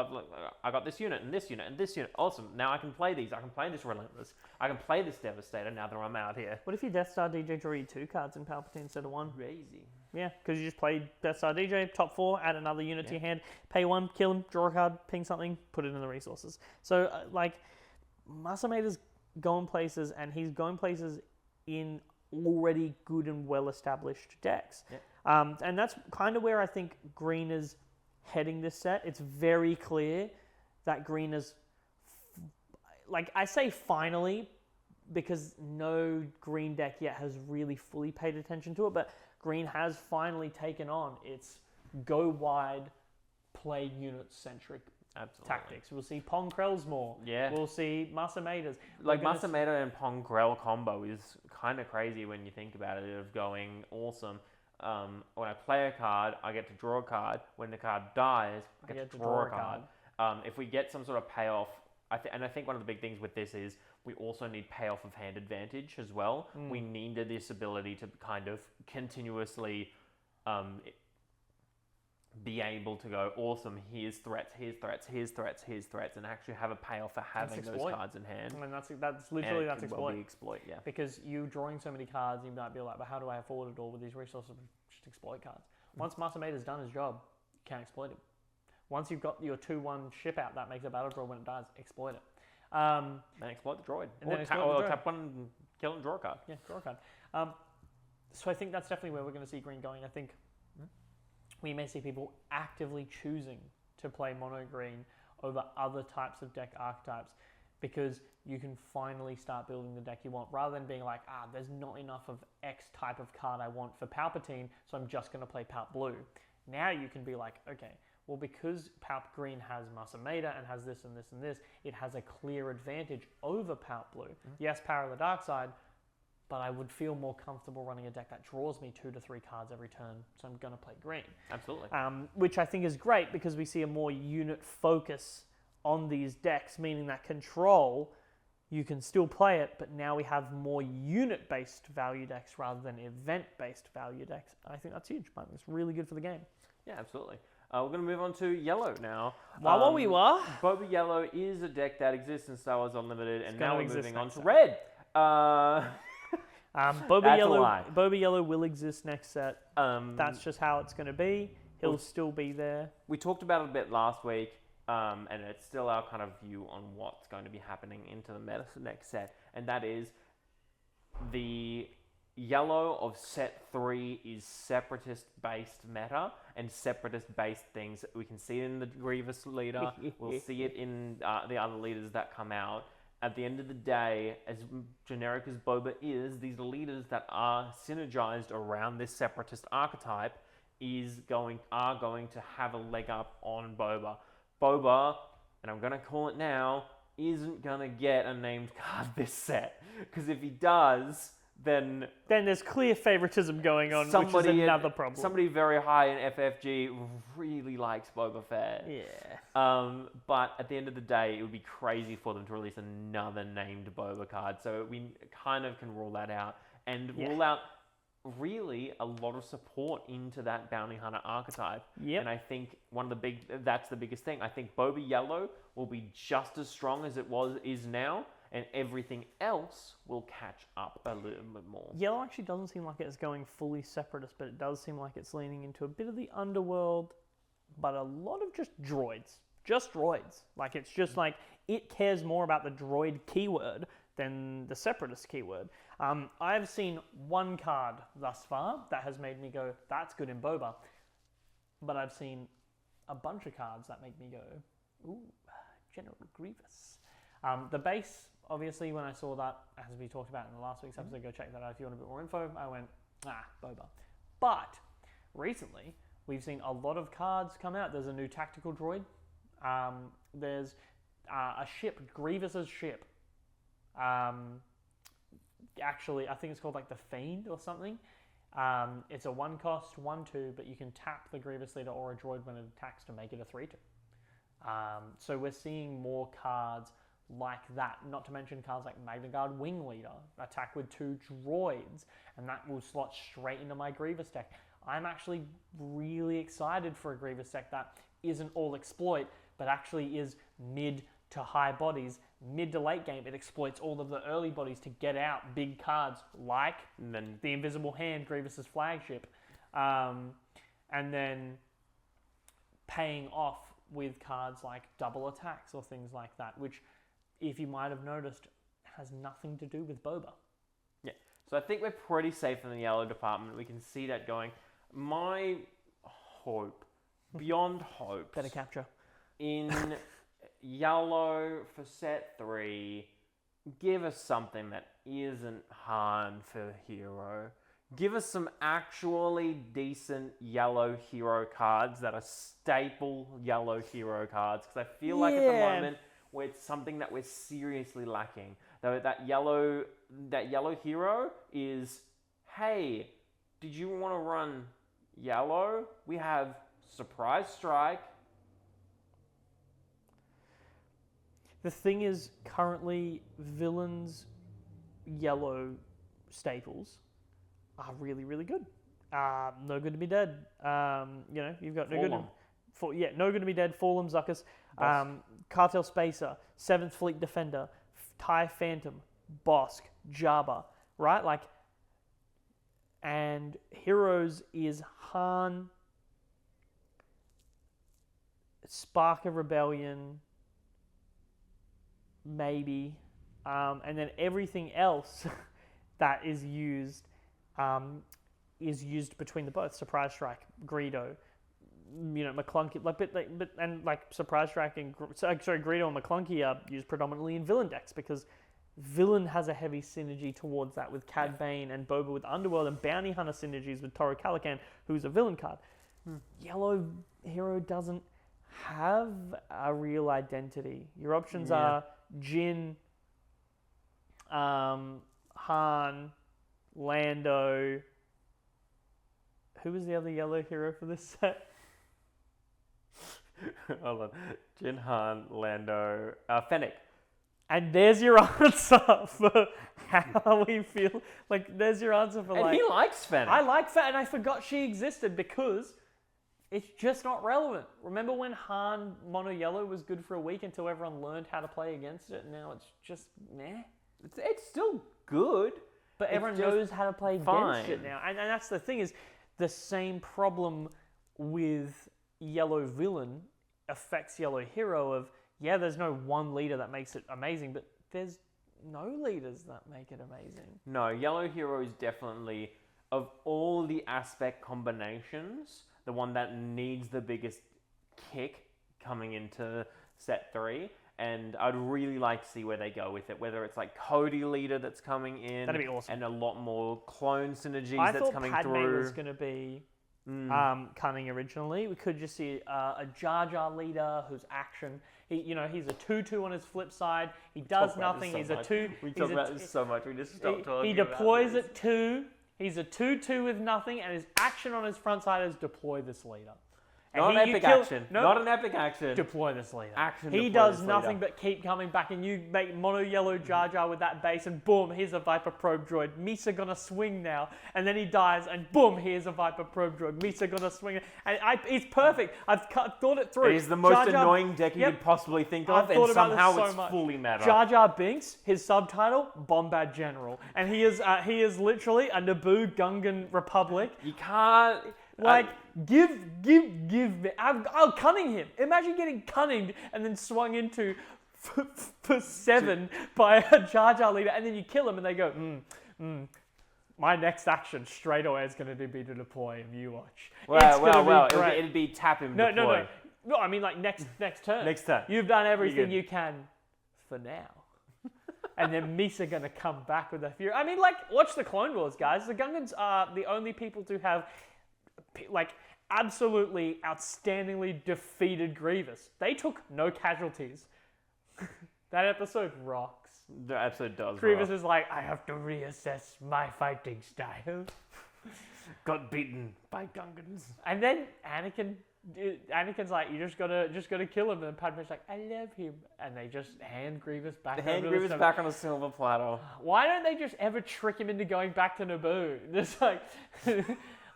I got this unit and this unit and this unit. Awesome, now I can play these. I can play this Relentless. I can play this Devastator now that I'm out here. What if you Death Star DJ draw you 2 cards in Palpatine instead of 1? Crazy. Yeah, because you just played Death Star DJ, top 4, add another unit to your hand, pay 1, kill him, draw a card, ping something, put it in the resources. So, Masameda's going places, and he's going places in already good and well-established decks. Yeah. And that's kind of where I think Green is heading this set. It's very clear that Green is, I say finally, because no Green deck yet has really fully paid attention to it, but Green has finally taken on its go wide, play unit-centric tactics. We'll see Pong Krell's more. Yeah. We'll see Masameda's. Masameda and Pong Krell combo is kind of crazy when you think about it, of going, awesome. When I play a card, I get to draw a card. When the card dies, I get to draw a card. If we get some sort of payoff, I think one of the big things with this is we also need payoff of hand advantage as well. We needed this ability to kind of continuously be able to go, awesome, here's threats, and actually have a payoff for having those cards in hand. I mean, that's literally exploit. Well be exploit, yeah. Because you drawing so many cards, you might be like, but how do I afford it all with these resources? Just exploit cards. Once Masameda's done his job, you can't exploit him. Once you've got your 2/1 ship out that makes a battle draw when it dies, exploit it. Then exploit the droid. Or tap one and kill and draw a card. Yeah, draw a card. So I think that's definitely where we're going to see Green going. I think we may see people actively choosing to play mono green over other types of deck archetypes because you can finally start building the deck you want rather than being like, there's not enough of X type of card I want for Palpatine, so I'm just going to play Palp Blue. Now you can be like, okay, well, because Palp Green has Masameda and has this and this and this, it has a clear advantage over Palp Blue. Yes, Power of the Dark Side, but I would feel more comfortable running a deck that draws me 2 to 3 cards every turn, so I'm going to play green. Absolutely. Which I think is great because we see a more unit focus on these decks, meaning that control, you can still play it, but now we have more unit-based value decks rather than event-based value decks. I think that's huge. I think it's really good for the game. Yeah, absolutely. We're going to move on to yellow now. While we were. Boba Yellow is a deck that exists in Star Wars Unlimited, and now we're moving on to set. red. Boba That's Yellow. a lie. Boba Yellow will exist next set. That's just how it's going to be. He'll we- still be there. We talked about it a bit last week, and it's still our kind of view on what's going to be happening into the meta next set, and that is the yellow of set 3 is separatist-based meta and separatist-based things. We can see it in the Grievous leader. We'll see it in the other leaders that come out. At the end of the day, as generic as Boba is, these leaders that are synergized around this separatist archetype are going to have a leg up on Boba. Boba, and I'm going to call it now, isn't going to get a named card this set. Because if he does, then there's clear favoritism going on, which is another problem. Somebody very high in FFG really likes Boba Fett. Yeah. But at the end of the day, it would be crazy for them to release another named Boba card. So we kind of can rule that out. And rule out really a lot of support into that bounty hunter archetype. Yep. And I think that's the biggest thing. I think Boba Yellow will be just as strong as is now, and everything else will catch up a little bit more. Yellow actually doesn't seem like it's going fully separatist, but it does seem like it's leaning into a bit of the underworld, but a lot of just droids. Just droids. Like, it's just like, it cares more about the droid keyword than the separatist keyword. I've seen one card thus far that has made me go, that's good in Boba. But I've seen a bunch of cards that make me go, ooh, General Grievous. The base, obviously, when I saw that, as we talked about in the last week's episode, go check that out if you want a bit more info, I went, Boba. But recently, we've seen a lot of cards come out. There's a new tactical droid. There's a ship, Grievous's ship. Actually, I think it's called like the Fiend or something. It's a 1-cost, 1/2, but you can tap the Grievous leader or a droid when it attacks to make it a 3/2. So we're seeing more cards like that, not to mention cards like Magna Guard Wing Leader, attack with 2 droids, and that will slot straight into my Grievous deck. I'm actually really excited for a Grievous deck that isn't all exploit, but actually is mid to high bodies. Mid to late game, it exploits all of the early bodies to get out big cards like the Invisible Hand, Grievous's flagship, and then paying off with cards like double attacks or things like that, which, if you might have noticed, has nothing to do with Boba. Yeah, so I think we're pretty safe in the yellow department. We can see that going. My hope, beyond hope, Better capture. In yellow for set 3, give us something that isn't Han for hero. Give us some actually decent yellow hero cards that are staple yellow hero cards, because I feel like at the moment where it's something that we're seriously lacking. That yellow hero is, hey, did you want to run yellow? We have Surprise Strike. The thing is, currently, villains' yellow staples are really, really good. No Good to Be Dead. You've got No Good to Be Dead, Fallen Zuckuss, Cartel Spacer, 7th Fleet Defender, TIE Phantom, Bosk, Jabba, right? And Heroes is Han, Spark of Rebellion, maybe, and then everything else that is used between the both. Surprise Strike, Greedo, McClunky, Surprise Strike and Greedo and McClunky are used predominantly in villain decks because villain has a heavy synergy towards that with Cad Bane and Boba with Underworld, and Bounty Hunter synergies with Toro Calican, who's a villain card. Yellow hero doesn't have a real identity. Your options are Jin, Han, Lando. Who was the other yellow hero for this set? Hold on. Jin, Han, Lando, Fennec. And there's your answer for how we feel. There's your answer for And he likes Fennec. I like Fennec, and I forgot she existed because it's just not relevant. Remember when Han mono yellow was good for a week until everyone learned how to play against it, and now it's just meh. It's still good, but everyone knows how to play against it now. And that's the thing, is the same problem with yellow villain affects yellow hero of, there's no one leader that makes it amazing, but there's no leaders that make it amazing. No, yellow hero is definitely, of all the aspect combinations, the one that needs the biggest kick coming into set 3. And I'd really like to see where they go with it. Whether it's like Cody leader that's coming in. That'd be awesome. And a lot more clone synergies that's coming Padme through. I thought Padme was going to be coming originally. We could just see a Jar Jar leader who's action. He's a 2/2 on his flip side. He does nothing. He's a 2. We talk about this so much. We just stop talking. He deploys at 2. He's a 2/2 with nothing, and his action on his front side is deploy this leader. Not an epic action. Not an epic action. Deploy this leader. He does nothing but keep coming back, and you make mono yellow Jar Jar with that base, and boom, here's a Viper probe droid. Misa gonna swing now, and then he dies, and boom, here's a Viper probe droid. Misa gonna swing, and it's perfect. I've thought it through. It is the most annoying deck you could possibly think of, and somehow it's fully meta. Jar Jar Binks, his subtitle, Bombad General, and he is literally a Naboo Gungan Republic. You can't. Give me. I'll cunning him. Imagine getting cunninged and then swung into for 7 by a Jar Jar leader, and then you kill him, and they go, my next action straight away is going to be to deploy him. You watch. It'd be tap him. No. I mean, like next turn. Next turn. You've done everything you can for now. And then Misa gonna come back with a fury. I mean, watch the Clone Wars, guys. The Gungans are the only people to have absolutely outstandingly defeated Grievous. They took no casualties. That episode rocks. The episode does. Grievous is like, I have to reassess my fighting style. Got beaten by Gungans. And then Anakin's like, you just gotta kill him. And Padme's like, I love him. And they just hand Grievous back. Back on a silver platter. Why don't they just ever trick him into going back to Naboo? Just like,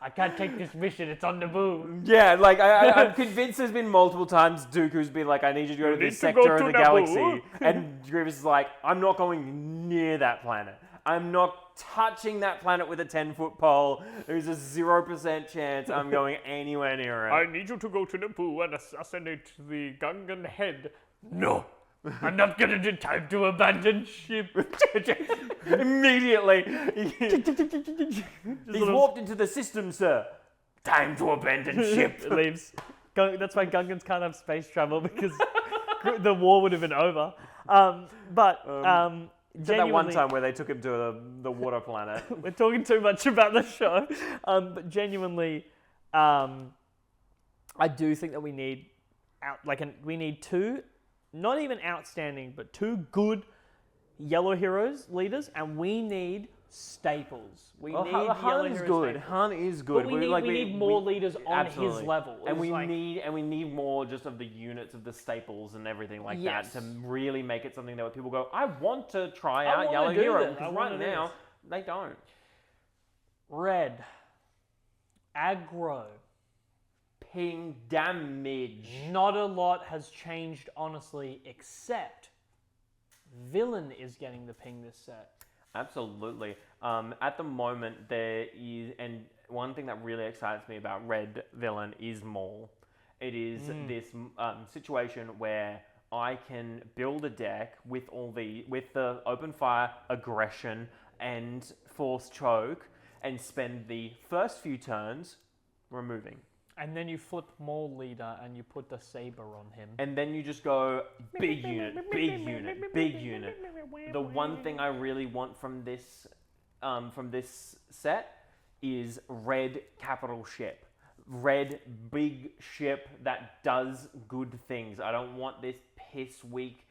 I can't take this mission. It's on Naboo. Yeah, I'm convinced there's been multiple times Dooku's been like, I need you to go to this sector of the galaxy. And Grievous is like, I'm not going near that planet. I'm not touching that planet with a 10-foot pole. There's a 0% chance I'm going anywhere near it. I need you to go to Naboo and assassinate the Gungan head. No. I'm not going to do time to abandon ship. Immediately. He's warped into the system, sir. Time to abandon ship. It leaves. That's why Gungans can't have space travel, because the war would have been over. That one time where they took him to the water planet. We're talking too much about the show. But genuinely, I do think that we need we need 2, not even outstanding, but 2 good yellow heroes leaders, and we need staples. We need yellow heroes. Good. Han is good. But we need more leaders on his level. And we need more just of the units of the staples and everything like that to really make it something that people go, I want to try out yellow hero. Because right now they don't. Red. Aggro. Ping damage. Not a lot has changed, honestly, except villain is getting the ping this set. Absolutely. At the moment, there is, and one thing that really excites me about Red Villain is Maul. It is this situation where I can build a deck with the open fire, aggression, and force choke, and spend the first few turns removing. And then you flip Maul leader and you put the saber on him. And then you just go big unit, big unit, big unit. The one thing I really want from this set is red capital ship. Red big ship that does good things. I don't want this piss weak.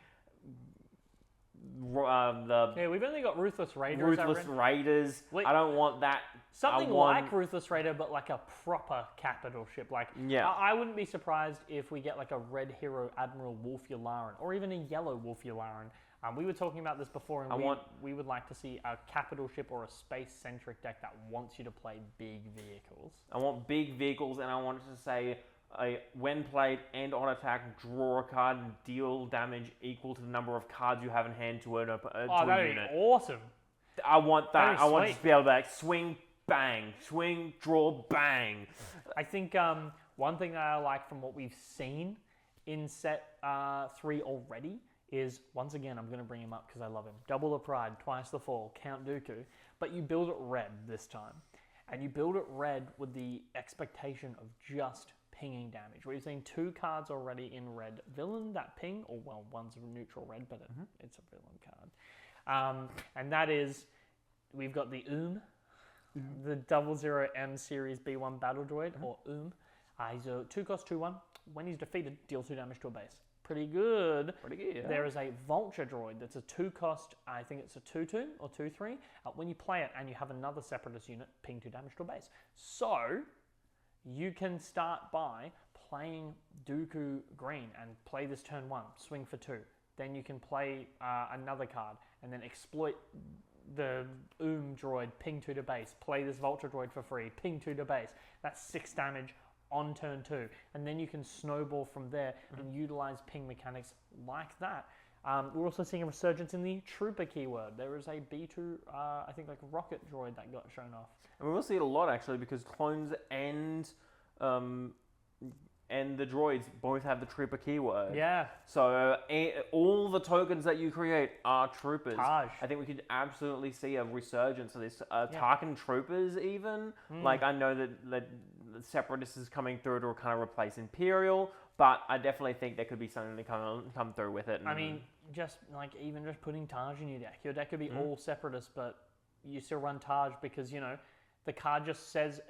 We've only got Ruthless Raiders. Raiders. I don't want that. Something like Ruthless Raider, but like a proper capital ship. I wouldn't be surprised if we get like a red hero Admiral Wolf Yularen, or even a yellow Wolf Yularen. We were talking about this before, and we would like to see a capital ship or a space-centric deck that wants you to play big vehicles. I want big vehicles, and I want to say, when played and on attack, draw a card and deal damage equal to the number of cards you have in hand to a that'd unit. Be awesome. I want that. I want sweet. to be able to swing, bang, swing, draw, bang. I think one thing that I like from what we've seen in set 3 already is, once again, I'm going to bring him up because I love him. Double the Pride, twice the Fall, Count Dooku. But you build it red this time. And you build it red with the expectation of just pinging damage. We've seen 2 cards already in red villain that ping, or well, one's a neutral red, but it's a villain card. And that is, we've got the the 00M Series B1 Battle Droid, or he's a 2-cost 2/1. When he's defeated, deal 2 damage to a base. Pretty good. Yeah. There is a Vulture Droid that's a 2-cost, I think it's a 2/2 or 2/3. When you play it and you have another Separatist unit, ping 2 damage to a base. So, you can start by playing Dooku green and play this turn 1, swing for 2. Then you can play another card and then exploit the droid, ping 2 to base, play this Vulture Droid for free, ping 2 to base. That's 6 damage on turn 2. And then you can snowball from there and utilize ping mechanics like that. We're also seeing a resurgence in the Trooper keyword. There is a B2, I think like rocket droid that got shown off. And we will see it a lot actually, because clones and the droids both have the Trooper keyword. Yeah. So all the tokens that you create are troopers. Taj. I think we could absolutely see a resurgence of this. Tarkin troopers even. Like, I know that the Separatists is coming through to kind of replace Imperial, but I definitely think there could be something to come through with it. I mean, just putting Taj in your deck. Your deck could be all Separatists, but you still run Taj because, the card just says,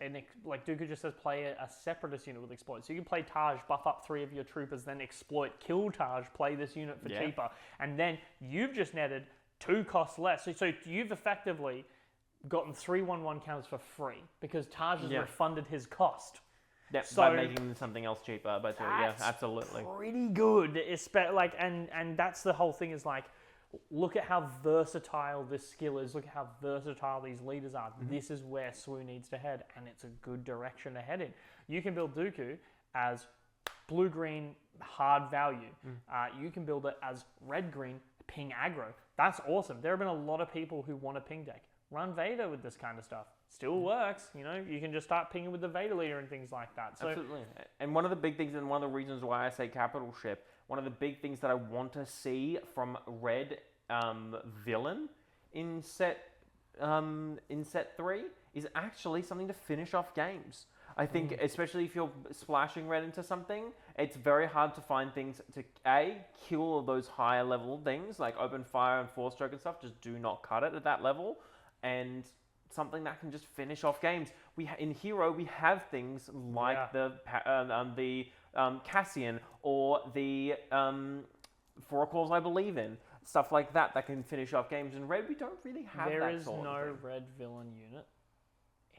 like Dooku just says, play a Separatist unit with exploit. So you can play Taj, buff up 3 of your troopers, then exploit, kill Taj, play this unit for cheaper. And then you've just netted 2 costs less. So you've effectively gotten 3/1/1 counters for free because Taj has refunded his cost. Yeah, so by making something else cheaper. But absolutely. Pretty good. And that's the whole thing is like, look at how versatile this skill is. Look at how versatile these leaders are. This is where Swoo needs to head, and it's a good direction to head in. You can build Dooku as blue-green hard value. You can build it as red-green ping aggro. That's awesome. There have been a lot of people who want a ping deck. Run Vader with this kind of stuff. Still works. You can just start pinging with the Vader leader and things like that. So, absolutely. And one of the big things, and one of the reasons why I say capital ship, one of the big things that I want to see from red villain in set 3 is actually something to finish off games. I think, especially if you're splashing red into something, it's very hard to find things to kill those higher level things like open fire and force stroke and stuff. Just do not cut it at that level, and something that can just finish off games. In Hero we have things like the Cassian or the Four Calls I Believe in, stuff like that can finish off games. In red we don't really have there that is sort no of thing. red villain unit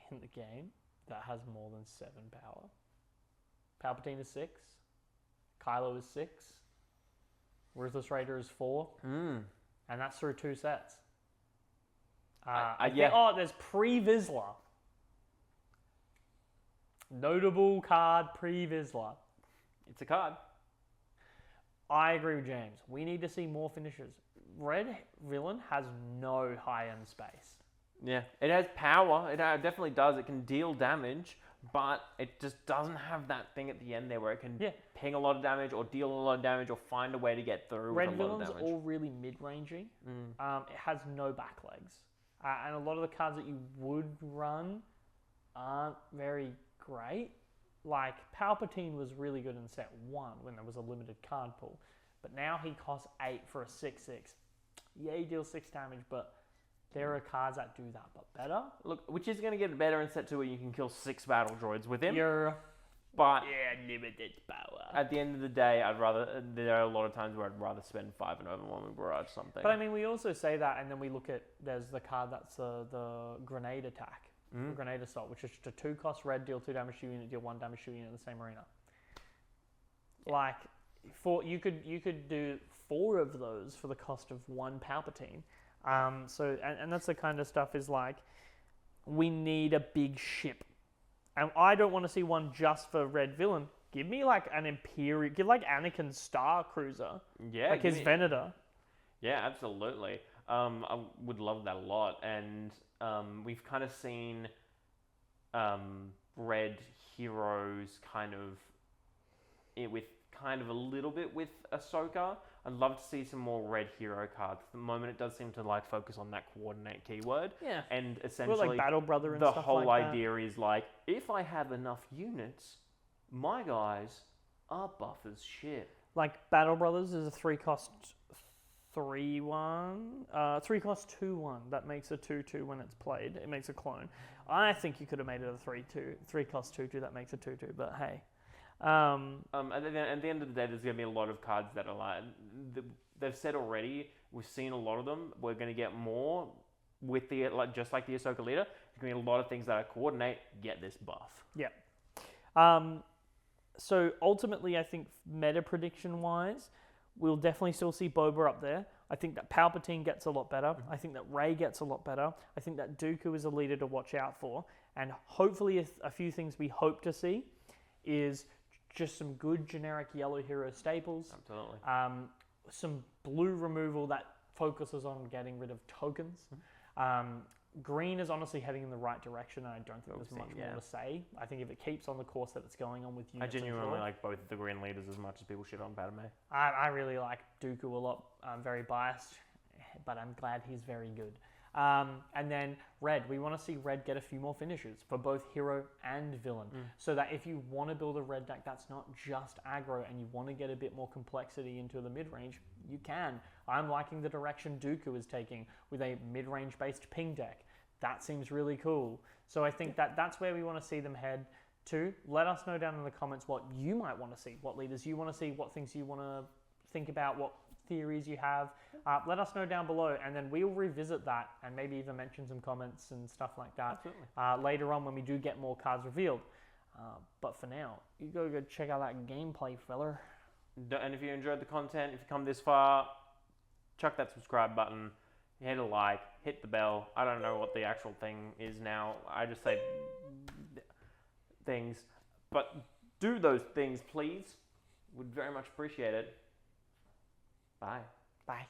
in the game that has more than 7 power. Palpatine is 6. Kylo is 6. Ruthless Raider is 4. And that's through 2 sets. There's Pre-Vizsla. Notable card Pre-Vizsla. It's a card. I agree with James. We need to see more finishes. Red villain has no high-end space. Yeah, it has power. It definitely does. It can deal damage, but it just doesn't have that thing at the end there where it can ping a lot of damage or deal a lot of damage or find a way to get through Red with a lot of villain's damage. all really mid-rangey. It has no back legs. And a lot of the cards that you would run aren't very great. Like, Palpatine was really good in set 1 when there was a limited card pool. But now he costs 8 for a 6/6. Yeah, he deals 6 damage, but there are cards that do that, but better. Look, which is going to get better in set 2 where you can kill 6 battle droids with him. But limited power. At the end of the day, there are a lot of times where I'd rather spend 5 and overwhelming barrage something. But I mean, we also say that, and then we look at, there's the card that's the grenade attack. Grenade assault, which is just a 2-cost red, deal 2 damage to unit, deal 1 damage to unit in the same arena. Like, you could do 4 of those for the cost of 1 Palpatine. And that's the kind of stuff is like, we need a big ship. And I don't want to see one just for Red Villain. Give me like an Imperial, give like Anakin's Star Cruiser. Yeah. Like his Venator. Yeah, absolutely. I would love that a lot. And we've kind of seen Red heroes kind of with kind of a little bit with Ahsoka. I'd love to see some more Red hero cards. At the moment, it does seem to like focus on that coordinate keyword. Yeah. And essentially, like Battle Brother and the stuff whole like idea is like, if I have enough units, my guys are buff as shit. Like Battle Brothers is a 3-cost 3/1, 3-cost 2/1. That makes a 2/2 when it's played. It makes a clone. I think you could have made it a 3/2, 3-cost 2/2. That makes a 2/2. But hey. And then at the end of the day, there's going to be a lot of cards that are like, they've said already, we've seen a lot of them, we're going to get more with the, like, just like the Ahsoka leader, there's going to be a lot of things that are coordinate, get this buff. Yeah. So ultimately, I think meta prediction wise, we'll definitely still see Boba up there. I think that Palpatine gets a lot better. Mm-hmm. I think that Rey gets a lot better. I think that Dooku is a leader to watch out for. And hopefully a few things we hope to see is just some good generic yellow hero staples. Absolutely. Some blue removal that focuses on getting rid of tokens. Green is honestly heading in the right direction, and I don't think there's much more to say. I think if it keeps on the course that it's going on with units, I genuinely like both the green leaders as much as people shit on Padme. I really like Dooku a lot. I'm very biased, but I'm glad he's very good. And then Red, we want to see Red get a few more finishes for both hero and villain, so that if you want to build a Red deck that's not just aggro and you want to get a bit more complexity into the mid-range, you can. I'm liking the direction Dooku is taking with a mid-range based ping deck. That seems really cool. So I think that's where we want to see them head to. Let us know down in the comments what you might want to see, what leaders you want to see, what things you want to think about, what theories you have. Let us know down below, and then we'll revisit that and maybe even mention some comments and stuff like that later on when we do get more cards revealed. But for now, you go check out that gameplay, feller. And if you enjoyed the content, if you come this far, chuck that subscribe button, hit a like, hit the bell. I don't know what the actual thing is now. I just say things. But do those things, please. Would very much appreciate it. Bye. Bye.